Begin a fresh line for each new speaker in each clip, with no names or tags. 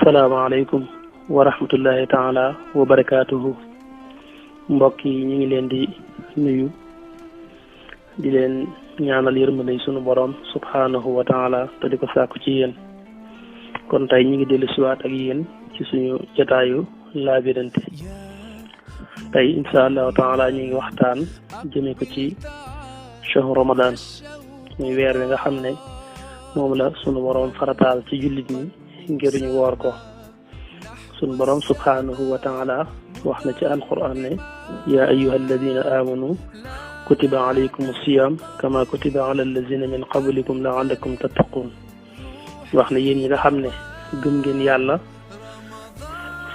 asalaamaaleykum wa rahmatullahi taala wa barakaatuhu. mbokk yi ñu ngi leen di nuyu di leen ñaanal yërmande sunu borom subhaanahu wa taala te di ko sàkku ci yéen. kon tey ñu ngi dellu siwaat ak yéen ci suñu jotaayu laabirante. tey insha allahu taala ñu ngi waxtaan jëme ko ci shahru ramadan, muy weer wi nga xam ne moom la sunu borom farataal ci jullit ñi ngir ñu woor ko. sunu borom subhaanahu wa taala wax na ci alquran ne yaa ayyuha alladina amanu kutiba alaykum siyam kama kutiba ala alladina min qablikum laallakum tattaqun. wax ne yéen ñi nga xam ne gëm ngeen yàlla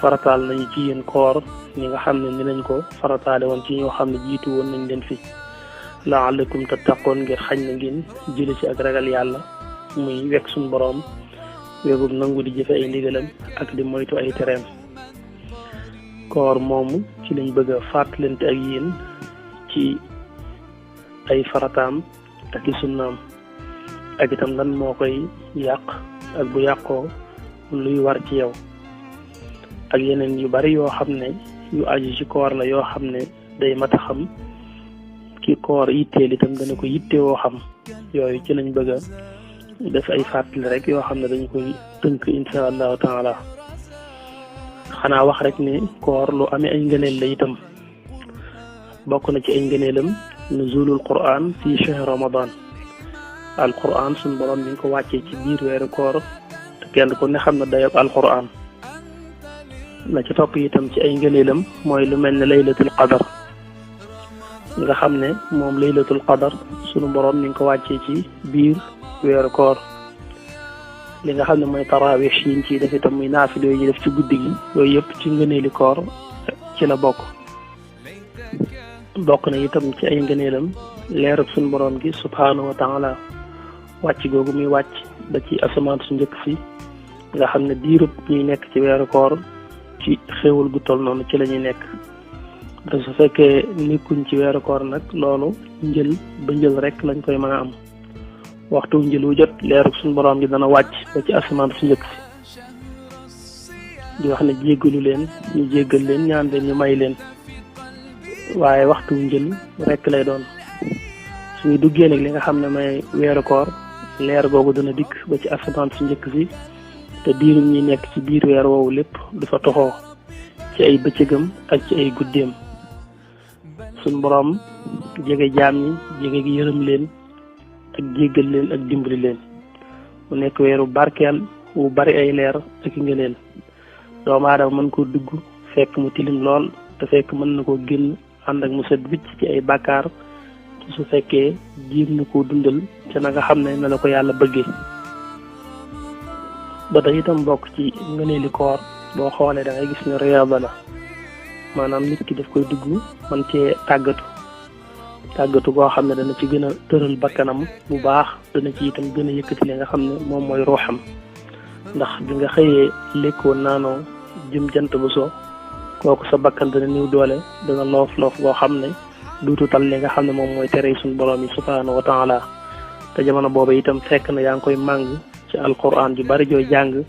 farataal nañu ci yéen koor ñi nga xam ne ni lañ ko farataale woon ci ñoo xam ne jiitu woon nañ leen fi laallakum tattaqun ngir xañ na ngeen jële ci ak ragal yàlla, muy wekk suñu borom wegub nangu di jëfe ay ndigalam ak di moytu ay tereem. koor moomu ci lañ bëgg a fàttalante ak yéen ci ay farataam ak i sunnaam, ak itam lan moo koy yàq ak bu yàqoo luy war ci yow, ak yeneen yu bari yoo xam ne yu aju ci koor la yoo xam ne day mat a xam ki koor yitteel itam dana ko yittewoo xam. yooyu ci lañ bëgg a def ay fàttali rek yoo xam ne dañu koy tënk insha allahu taala. xanaa wax rek ne koor lu amee ay ngëneel la itam. bokk na ci ay ngëneelam nuzulul quran fi shahr ramadan. al quran suñu borom mi ngi ko wàccee ci biir weeru koor te kenn ku ne xam na dayob al quran. la ci topp itam ci ay ngëneelam mooy lu mel ne laylatul qadar nga xam ne moom laylatul qadar suñu borom mi ngi ko wàccee ci biir weeru koor. li nga xam ne mooy tarawih yi ñu ciy def itam muy naafile yooyu ñu def ci guddi gi, yooyu yëpp ci ngëneeli koor ci la bokk. bokk na itam ci ay ngëneelam leer ak suñu borom gi subhaanahu wa taala wàcc googu muy wàcc ba ci asamaan su njëkk si, nga xam ne diirub ñuy nekk ci weeru koor ci xéewal gu toll noonu ci la ñuy nekk. te su fekkee nekkuñ ci weeru koor nag loolu njël ba njël rek lañ koy mën a am. waxtu njël wu jot leerug suñu borom gi dana wàcc ba ci asamaan su njëkk si di wax ne jéggalu leen ñu jéggal leen, ñaan leen ñu may leen. waaye waxtu njël rek lay doon. suñu duggee nag li nga xam ne may weeru koor leer googu dana dikk ba ci asamaan su njëkk si, te diirum ñi nekk ci biir weer woowu lépp du fa toxoo ci ay bëccëgam ak ci ay guddeem. suñu borom jege jaam ñi, jege gi yërëm leen ak jéggal leen ak dimbali leen. mu nekk weeru barkeel wu bari ay leer ak ngëneel. doomu aadama mën koo dugg fekk mu tilim lool, te fekk mën na koo génn ànd ak mu set wicc ci ay bàkkaar ci su fekkee jiim na koo dundal ca na nga xam ne na la ko yàlla bëggee. ba tey itam bokk ci ngëneeli koor boo xoolee da ngay gis ne riyaada la, maanaam nit ki daf koy dugg man cee tàggatu goo xam ne dana ci gën a tëral bakkanam bu baax, dana ci itam gën a yëkkati li nga xam ne moom mooy ruuxam. ndax bi nga xëyee lekkoo naanoo jëm jant bu so, kooku sa bakkan dana néew doole, dana loof boo xam ne duutu tal li nga xam ne moom mooy tere suñu borom yi subhaanahu wa taala. te jamono booba itam fekk na yaa ngi koy màng ci alquran ju bari jooy jàng,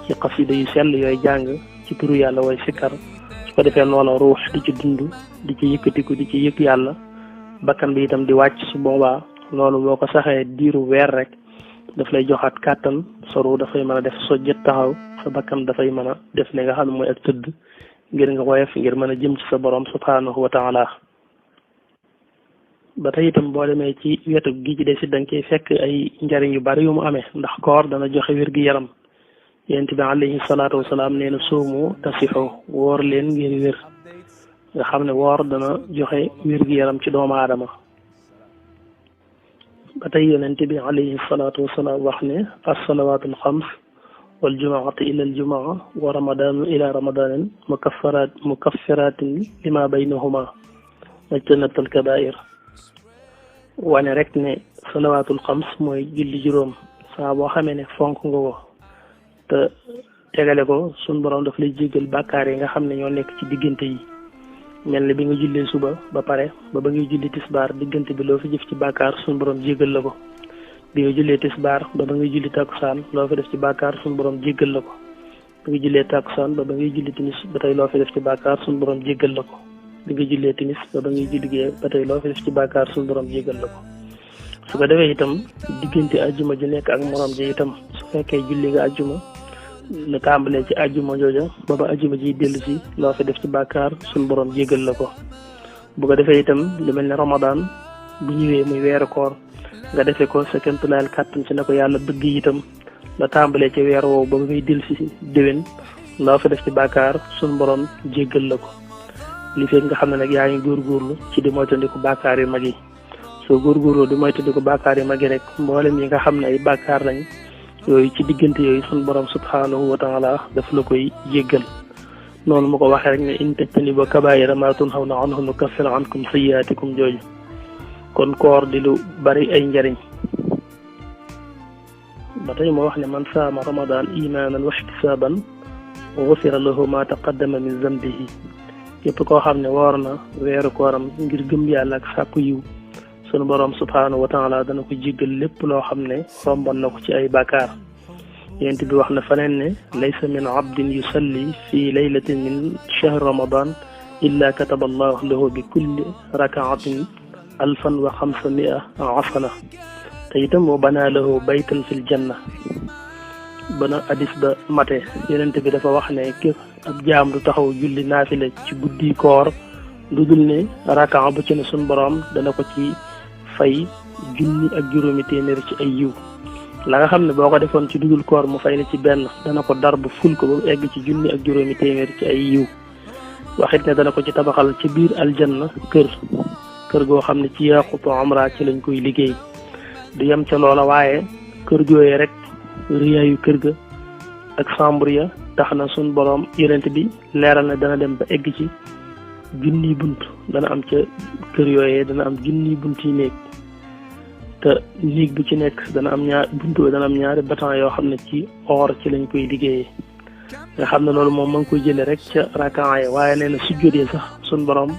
ci xasida yu sell yooy jàng, ci turu yàlla way sikkar. su ko defee loola ruux di ci dund, di ci yëkkatiku, di ci yëg yàlla. bakkan bi itam di wàcc. su boobaa loolu boo ko saxee diiru weer rek daf lay joxaat kàttan, soru dafay mën a def sojjet taxaw, sa bakkan dafay mën a def li nga xam ne mooy ak tëdd ngir nga woyof, ngir mën a jëm ci sa borom subhaanahu wa taala. ba tey itam boo demee ci wetu gi ci des da nga koy fekk ay njariñ yu bari yu mu amee, ndax koor dana joxe wér gi yaram. yonent bi alayhi salaatu wasalaam nee na suumu tasixu, woor leen ngir wér. nga xam ne woor dana joxe wér gi yaram ci doomu aadama. ba tey yonent bi alayhi salaatu wasalaam wax ne as-salawaatul xams wal jumaatu ila al jumaa wa ramadaanu ila ramadanin mukaffiratin lima baynahuma wajtanatul kabair. wane rek ne salawaatul xams mooy julli juróom. saa boo xamee ne fonk nga ko te tegale ko, suñ borom daf lay jéggal bàkkaar yi nga xam ne ñoo nekk ci diggante yi. mel ne bi nga jullee suba ba pare ba ngay julli tisbaar, diggante bi loo fi jëf ci bàkkaar suñu borom jéggal la ko. bi nga jullee tisbaar ba ngay julli takkusaan loo fi def ci bàkkaar suñu borom jéggal la ko. bi nga jullee takkusaan ba ngay julli timis ba tey loo fi def ci bàkkaar suñu borom jéggal la ko bi nga jullee timis ba ngay julli gee ba tey loo fi def ci bàkkaar suñu borom jéggal la ko su ko defee itam diggante ajjuma ju nekk ak morom ji itam su fekkee julli nga ajjuma la tàmbalee ci ajjuma jooja ba ajjuma ji dellu si loo fi def ci bàkkaar suñu borom jéggal la ko bu ko defee itam lu mel ne Ramadan bu ñëwee muy weeru koor nga defee ko sa kéemtulaayal kàttan ci ne ko yàlla bëgg itam la tàmbalee ci weer woowu ba ngay dellu si déwén loo fi def ci bàkkaar suñu borom jéggal la ko li fekk nga xam ne nag yaa ngi góorgóorlu ci di moytandiku bàkkaar yu mag yi soo góorgóorlu di moytandiku bàkkaar yu mag yi rek mboolem yi nga xam ne ay bàkkaar lañ yooyu ci diggante yooyu suñu borom subhanahu wa taala daf la koy jéggal noonu ma ko waxee rek ne in tajtanibu kabaa'ira maa tunhawna anhu nukaffir ankum sayyi'aatikum jooju kon koor di lu bari ay njariñ ba tey moo wax ne man saama ramadan imaanan wa ihtisaaban ghufira lahu ma taqaddama min zambihi képp koo xam ne woor na weeru kooram ngir gëm yàlla ak sàkku yiw sunu borom subhanahu wa taala dana ko jéggal lépp loo xam ne romboon na ko ci ay bàkkaar yent bi wax na faneen ne laysa min abdin yusalli fi laylatin min shahr ramadan illa kataba allahu lahu bi kulli rakaatin alfan wa xamsamia asana te itam wa banaa lahu baytan fil janna bana hadis ba mate yonent bi dafa wax ne képp ab jaam du taxaw julli naafila ci guddi koor lu dul ne rakaa bu ci ne suñ borom dana ko ci fay junni ak juróomi téeméer ci ay yiw la nga xam ne boo ko defoon ci dudul koor mu fay ne ci benn dana ko dar bu ful ko ba mu egg ci junni ak juróomi téeméer ci ay yiw waxit ne dana ko ci tabaxal ci biir aljanna kër goo xam ne ci yaaqutu amra ci lañ koy liggéey du yem ca loola waaye kër gooyee rek riyaayu kër ga ak chambre ya tax na suñ borom yonent bi leeral na dana dem ba egg ci junniy bunt dana am ca kër yooyee dana am junniy bunt yi néeg te néeg bu ci nekk dana am ñaari batan yoo xam ne ci or ci lañ koy liggéeyee nga xam ne loolu moom ma ngi koy jëlee rek ca rakaa yi waaye nee na sujjóot yi sax suñ borom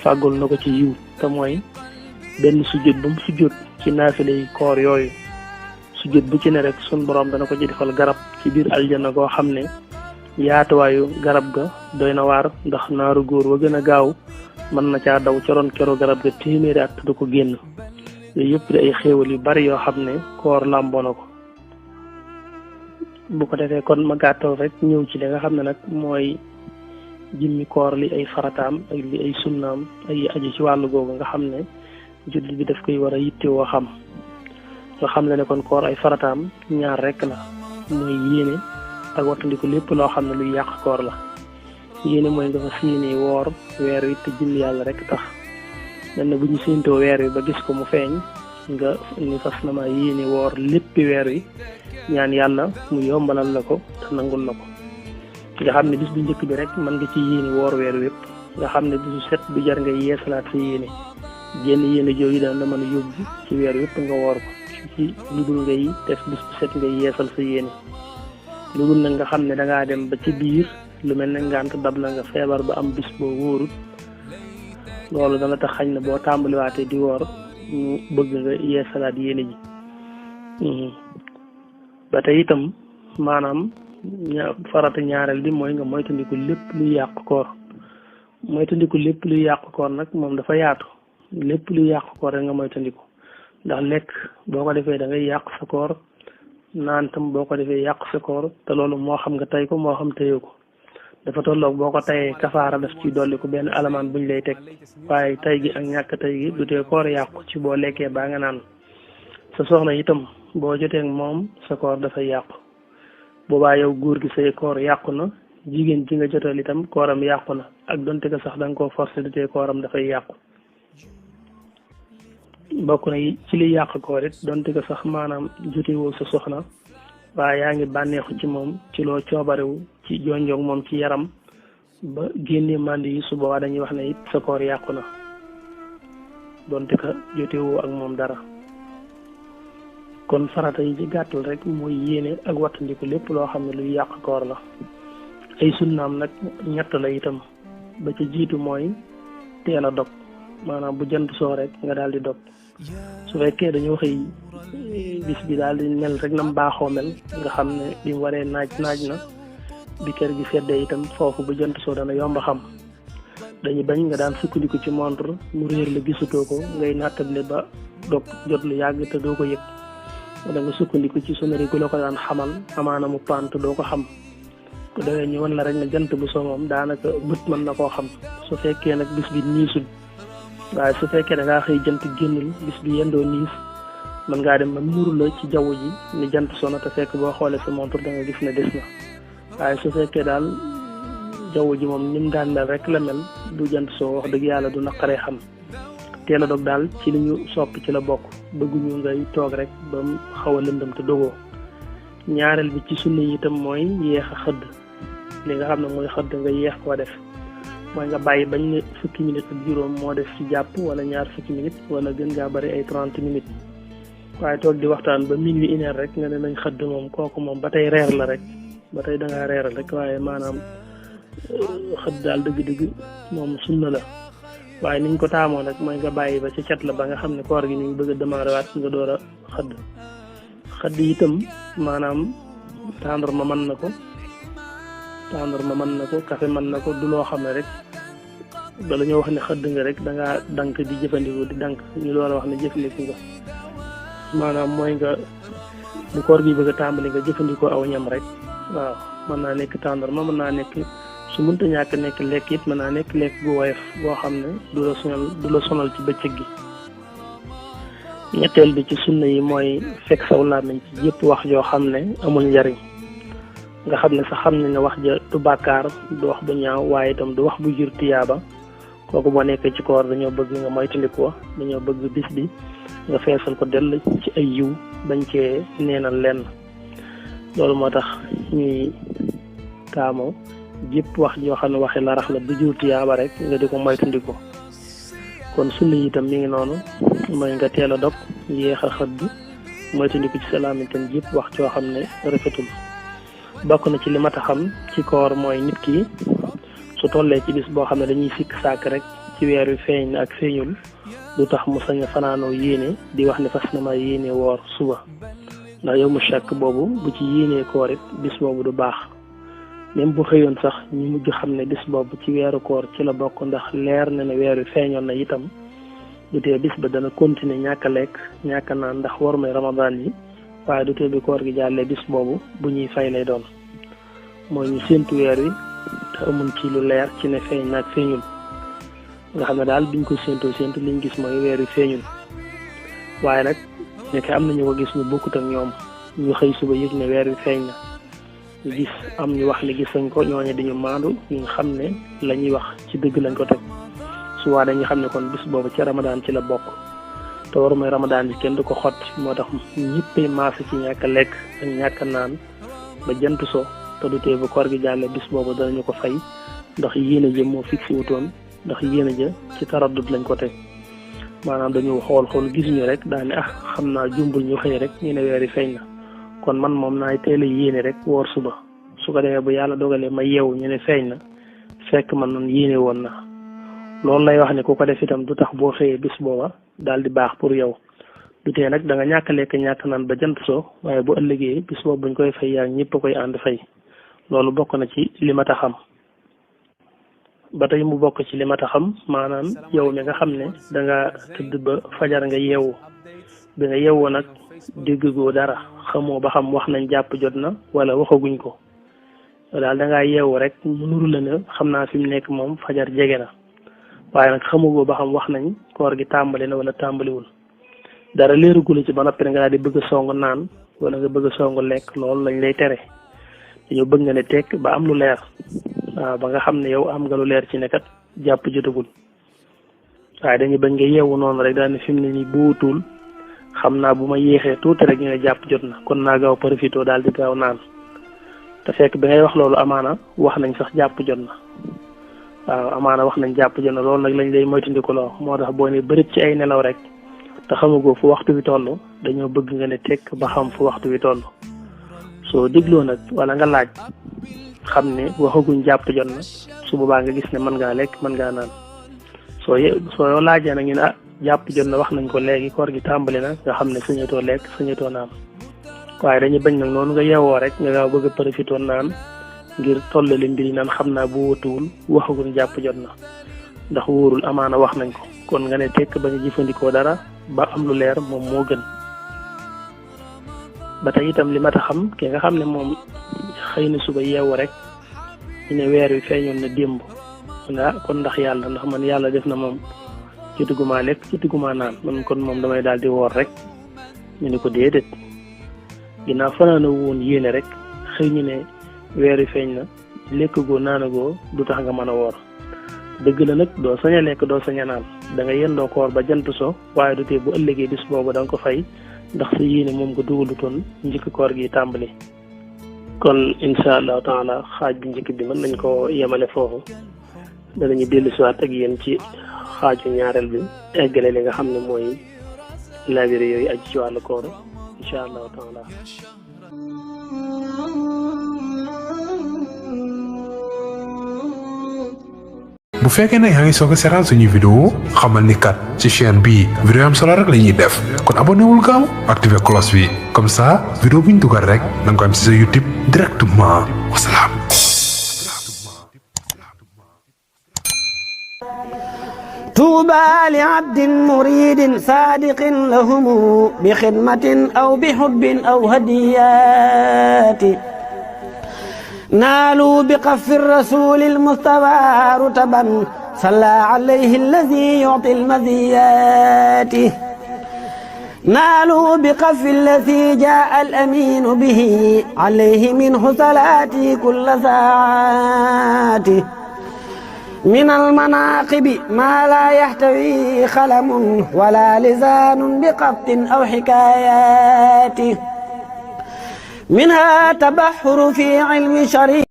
fàggul na ko ci yiw te mooy benn sujjóot ba mu sujjóot ci naafile yi koor yooyu sujjóot bu ci ne rek sun borom dana ko ci defal garab ci biir aljanna goo xam ne yaatuwaayu garab ga doy na waar ndax naaru góor wa gën a gaaw mën na caa daw ca ron keru garab ga téeméeri at du ko génn yooyu yëpp di ay xéewal yu bari yoo xam ne koor làmboo na ko bu ko defee kon ma gàttal rek ñëw ci li nga xam ne nag mooy jimmi koor li ay farataam ak li ay sunnaam ay aju ci wàllu googu nga xam ne jullit bi daf koy war a yittewoo xam nga xam ne kon koor ay farataam ñaar rek la mooy yéene ak wattandiku lépp loo xam ne luy yàq koor la yéene mooy nga fa séenee woor weer wi te jëm yàlla rek tax mel na bu ñu séentoo weer wi ba gis ko mu feeñ nga ni fas na ma yéene woor léppi weer wi ñaan yàlla mu yombalal la ko te nangul la ko nga xam ne bis bu njëkk bi rek mën nga ci yéene woor weer wépp nga xam ne bisu set du jar nga yeesalaat sa yéene jenn yéene jooju dana la mën a yóbbu ci weer wépp nga woor ko ci lu dul ngay def bis bu set ngay yeesal sa yéene lu dul nag nga xam ne dangaa dem ba ci biir lu mel ne ngànt dab na nga feebar ba am bis boo wóorut loolu dana tax xañ na boo tàmbaliwaatee di woor ñu bëgg nga yeesalaat yéene ji ba tey itam maanaam farata ñaareel bi mooy nga moytandiku lépp luy yàq koor moytandiku lépp luy yàq koor nag moom dafa yaatu lépp luy yàq koor rek nga moytandiku ndax lekk boo ko defee da ngay yàq sa koor naan tam boo ko defee yàq sa koor te loolu moo xam nga tey ko moo xam teyoo ko dafa tolloog boo ko tayee kafaara daf ci dolli ko benn alamaan buñ lay teg waaye tay gi ak ñàkk tay gi du tee koor yàqu ci boo lekkee baa nga naan sa soxna itam boo jotee moom sa koor dafay yàqu boobaa yow góor gi say koor yàqu na jigéen ji nga jotal itam kooram yàqu na ak donte ko sax da nga koo forcé du tee kooram dafay yàqu bokk na ci li yàq koor it donte ko sax maanaam jotewoo sa soxna waaye yaa ngi bànneexu ci moom ci loo coobarewu ci jonjoog moom ci yaram ba génnee màndi yi su boobaa dañuy wax ne it sa koor yàqu na donte ko jotewoo ak moom dara kon farata yi ci gàttal rek mooy yéene ak wattandiku lépp loo xam ne luy yàq koor la ay sunnaam nag ñett la itam ba ca jiitu mooy teel a dog maanaam bu jant soo rek nga daal di dog su fekkee dañoo xëy bis bi daal di mel rek nam baaxoo mel nga xam ne bi mu waree naaj na bi kër gi seddee itam foofu bu jant soo dana yomb xam dañuy bañ nga daan sukkandiku ci montre mu réer la gisatoo ko ngay nattable ba dog jot lu yàgg te doo ko yëg wala nga sukkandiku ci sonnerie gu la ko daan xamal amaana mu pant doo ko xam ko dawee ñu wan la rek ne jant bu so moom daanaka bët mën na koo xam su fekkee nag bis bi niisul waaye su fekkee da ngaa xëy jant génnul bis bi yendoo niis mën ngaa dem ba muuru la ci jaww ji ni jant sono te fekk boo xoolee sa montre da nga gis ne des na waaye su fekkee daal jaww ji moom ni mu daan mel rek la mel du jant soo wax dëgg yàlla du naqaree xam teel a dog daal ci li ñu sopp ci la bokk bëgguñu ngay toog rek ba mu xaw a lëndëm te dogoo ñaareel bi ci sunna yi itam mooy yéex a xëdd li nga xam ne mooy xëdd nga yéex koo def mooy nga bàyyi bañ ne fukki minutes ak juróom moo def ci jàpp wala ñaar fukki minutes wala gën ngaa bari ay 30 minutes waaye toog di waxtaan ba minuit une heure rek nga ne nañ xëdd moom kooku moom ba tey reer la rek ba tey da ngaa reeral rek waaye maanaam xëdd daal dëgg-dëgg moom sunna la waaye niñ ko taamoo nag mooy nga bàyyi ba ci cat la ba nga xam ne koor gi ñu ngi bëgg a démarrer waat nga door a xëdd itam maanaam tàndarma mën na ko café mën na ko du loo xam ne rek bala ñoo wax ne xëdd nga rek da ngaa dank di jëfandikoo di dank ñu door a wax ne jëfandiku nga maanaam mooy nga bu koor gi bëgg a tàmbali nga jëfandikoo aw ñam rek waaw mën naa nekk tàndarma mën naa nekk su mënta ñàkk nekk lekk it mën naa nekk lekk gu woyof boo xam ne du la sonal ci bëccëg gi ñetteel bi ci sunna yi mooy fekk saw làmmiñ ci yëpp wax joo xam ne amul njariñ nga xam ne sax xam ne wax ja du bàkkaar du wax bu ñaaw waaye itam du wax bu jur tiyaaba kooku boo nekkee ci koor dañoo bëgg nga moytandiku ko dañoo bëgg bis bi nga feesal ko dell ci ay yiw bañ cee neenal lenn loolu moo tax ñuy taamoo jëpp wax joo xam ne waxi larax la bu jur tiyaaba rek nga di ko moytandiku kon sunna yi itam mi ngi noonu mooy nga teel a dog yéex a xëdd moytandiku ci salaam itam jëpp wax joo xam ne rafetul bokk na ci li mat a xam ci koor mooy nit ki su tollee ci bis boo xam ne dañuy sikk sàkk rek ci weer wi feeñ ak feeñul du tax mu sañ a fanaanoo yéene di wax ne fas na ma yéene woor suba ndax yow mu chàkk boobu bu ci yéenee koor it bis boobu du baax même bu xëyoon sax ñu mujj xam ne bis boobu ci weeru koor ci la bokk ndax leer na ne weer wi feeñoon na itam du tee bis ba dana continuer ñàkk a lekk ñàkk a naan ndax war may ramadan yi waaye du tee bi koor gi jàllee bis boobu bu ñuy fay lay doon mooy ñu séentu weer wi te amuñ ci lu leer ci ne feeñ naag feeñul nga xam ne daal biñ ko séentu liñ gis mooy weer wi feeñul waaye nag nekk am nañu ko gis ñu bokkut ak ñoom ñu xëy suba yëg ne weer wi feeñ na ñu gis am ñu wax ne gis nañ ko ñooñu dañu maandu ñu xam ne la ñuy wax ci dëgg lañ ko teg suwaa dañu xam ne kon bis boobu ci ramadan ci la bokk te war mooy ramadan bi kenn du ko xotti moo tax ñëppay maase ci ñàkk a lekk ak ñàkk a naan ba jant so te du tee bu koor gi jàlle bis boobu danañu ko fay ndax yéene ja moo fixé wutoon ndax yéene ja ci taraddut lañ ko teg maanaam dañu xool gisuñu rek daane xam naa jumbul ñu xëy rek ñu ne weer yi feeñ na kon man moom naay teel a yéene rek woor suba su ko defee bu yàlla dogalee ma yeewu ñu ne feeñ na fekk man noonu yéene woon na loolu lay wax ne ku ko def itam du tax boo xëyee bis booba daal di baax pour yow du tee nag da nga ñàkk lekk ñàkk naan ba jant soo waaye bu ëllëgee bis boobu buñ koy fay yaa ñëpp a koy ànd fay loolu bokk na ci li ma ta xam ba tey mu bokk ci li ma ta xam maanaam yow mi nga xam ne da nga tëdd ba fajar nga yeewu bi nga yeewoo nag déggoo dara xamoo ba xam wax nañ jàpp jot na wala waxaguñ ko daal da ngaa yeewu rek mu nuru la ne xam naa fi mu nekk moom fajar jege na waaye nag xamugoo ba xam wax nañ koor gi tàmbali na wala tàmbaliwul dara leerugula ci ba noppi nga daal di bëgg a song naan wala nga bëgg a song lekk loolu lañ lay tere dañoo bëgg nga ne tekk ba am lu leer waaw ba nga xam ne yow am nga lu leer ci ne kat jàpp jotagul waaye dañuy bañ nga yeewu noonu rek daal ne fi mu ne nii buutul xam naa bu ma yéexee tuuti rek ñu ne jàpp jot na kon naa gaaw profité daal di gaaw naan te fekk bi ngay wax loolu amaana wax nañ sax jàpp jot na waaw amaana wax nañ jàpp jot na loolu nag lañ lay moytandiku loo moo tax boo ne bërit ci ay nelaw rek te xamagoo fu waxtu wi toll dañoo bëgg nga ne tekk ba xam fu waxtu wi toll soo dégloo nag wala nga laaj xam ne waxaguñ jàpp jot na su boobaa nga gis ne mën ngaa lekk mën ngaa naan soo laajee nag ñu ne jàpp jot na wax nañ ko léegi koor gi tàmbali na nga xam ne sañatoo lekk sañatoo naan waaye dañuy bañ nag noonu nga yeewoo rek nga gaaw bëgg a profité naan ngir tollale mbir yi naan xam naa bu wóotuwul waxaguñ jàpp jot na ndax wóorul amaana wax nañ ko kon nga ne tekk bañ a jëfandikoo dara ba am lu leer moom moo gën. ba tey itam li ma ta xam ki nga xam ne moom xëy na suba yeewu rek ñu ne weer wi feeñoon na démb kon ndax yàlla ndax man yàlla def na moom jotuguma lekk jotuguma naan man kon moom damay daal di woor rek ñu ne ko déedéet ginnaaw fanaana woon yéene rek xëy ñu ne weer wi feeñ na lekk goo naanagoo du tax nga mën a woor dëgg la nag doo sañ a lekk doo sañ a naan da nga yendoo koor ba jant so waaye du tee bu ëllëgee bis boobu da nga ko fay ndax sa yéene moom nga dugalutoon njëkk koor gi tàmbali. kon incha allahu taala xaaj bu njëkk bi mën nañ ko yemale foofu danañu dellu siwaat ak yéen ci xaaju ñaareel bi eggale li nga xam ne mooy labiré yooyu aju ci wàllu koor incha allahu taala.
bu fekkee ne yaa ngi soog a seetaan suñuy vidéo xamal ni kat ci chaîne bii vidéo am solo rek la ñuy def kon abonné wul gaaw activé cloche bi comme ça vidéo bu ñu dugal rek da nga ko am ci sa YouTube directement wasalaam.
طوبى لعبد مريد صادق لهم بخدمة أو بحب أو هديات نالوا بقف الرسول المصطفى رتبا صلى عليه الذي يعطي المزيات نالوا بقف الذي جاء الأمين به عليه منه صلاتي كل ساعات من المناقب ما لا يحتوي خلم ولا لسان بقط أو حكايات منها تبحر في علم شريع